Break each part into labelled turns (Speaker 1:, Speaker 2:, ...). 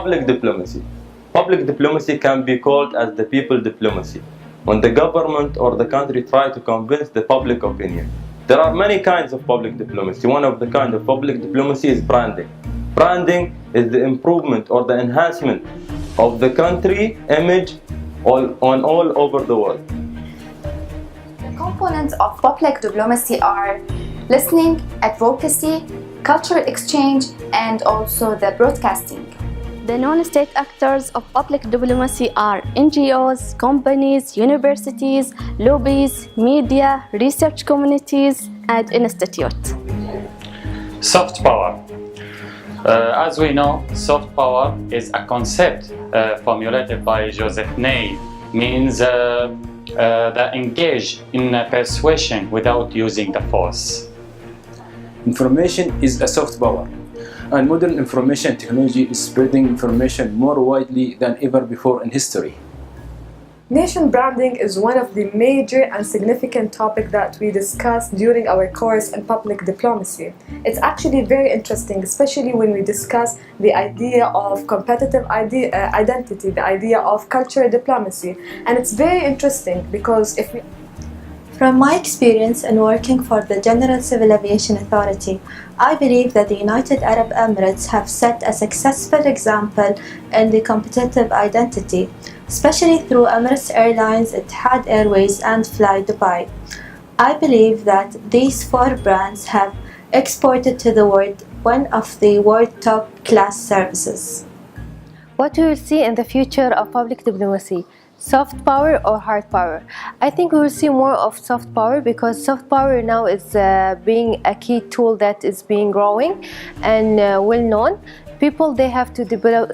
Speaker 1: Public diplomacy. Public diplomacy can be called as the people diplomacy, when the government or the country try to convince the public opinion. There are many kinds of public diplomacy. One of the kind of public diplomacy is branding. Branding is the improvement or the enhancement of the country image all over the world.
Speaker 2: The components of public diplomacy are listening, advocacy, cultural exchange, and also the broadcasting.
Speaker 3: The non-state actors of public diplomacy are NGOs, companies, universities, lobbies, media, research communities, and institutes.
Speaker 4: Soft power. As we know, soft power is a concept formulated by Joseph Nye, means that engage in persuasion without using the force.
Speaker 5: Information is a soft power, and modern information technology is spreading information more widely than ever before in history.
Speaker 6: Nation branding is one of the major and significant topics that we discussed during our course in public diplomacy. It's actually very interesting, especially when we discuss the idea of competitive identity, the idea of cultural diplomacy. And it's very interesting because
Speaker 7: From my experience in working for the General Civil Aviation Authority, I believe that the United Arab Emirates have set a successful example in the competitive identity, especially through Emirates Airlines, Etihad Airways, and Fly Dubai. I believe that these four brands have exported to the world one of the world top class services.
Speaker 3: What we will see in the future of public diplomacy? Soft power or hard power? I think we will see more of soft power, because soft power now is being a key tool that is being growing and well known. People, they have to develop,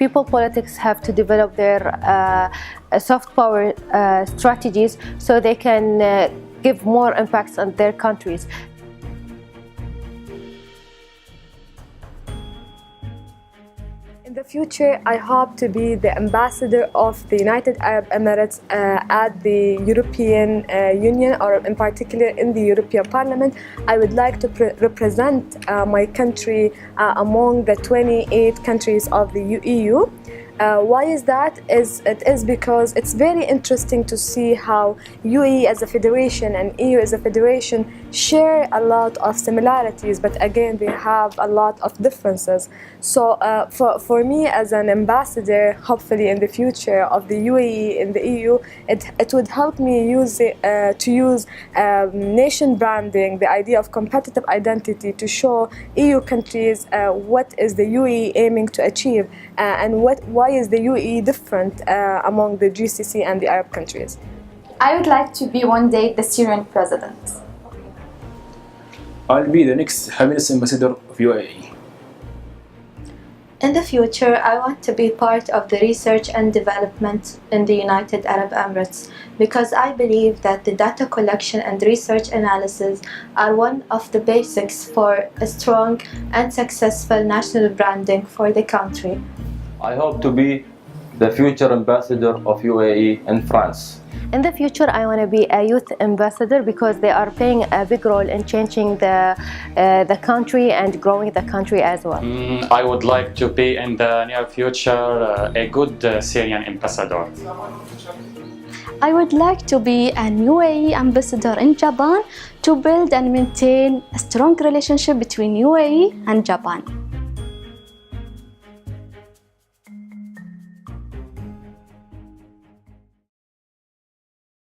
Speaker 3: people politics have to develop their soft power strategies so they can give more impacts on their countries.
Speaker 6: in the future, I hope to be the ambassador of the United Arab Emirates at the European Union, or in particular in the European Parliament. I would like to represent my country among the 28 countries of the EU. Why is that? It is because it's very interesting to see how UAE as a federation and EU as a federation share a lot of similarities, but again they have a lot of differences. So for me as an ambassador, hopefully in the future of the UAE in the EU, it would help me to use nation branding, the idea of competitive identity, to show EU countries what is the UAE aiming to achieve and why is the UAE different among the GCC and the Arab countries.
Speaker 2: I would like to be one day the Syrian president.
Speaker 5: I'll be the next happiness ambassador of UAE.
Speaker 7: In the future, I want to be part of the research and development in the United Arab Emirates, because I believe that the data collection and research analysis are one of the basics for a strong and successful national branding for the country.
Speaker 1: I hope to be the future ambassador of UAE in France.
Speaker 3: In the future, I want to be a youth ambassador, because they are playing a big role in changing the country and growing the country as well.
Speaker 4: I would like to be in the near future a good Syrian ambassador.
Speaker 8: I would like to be an UAE ambassador in Japan to build and maintain a strong relationship between UAE and Japan.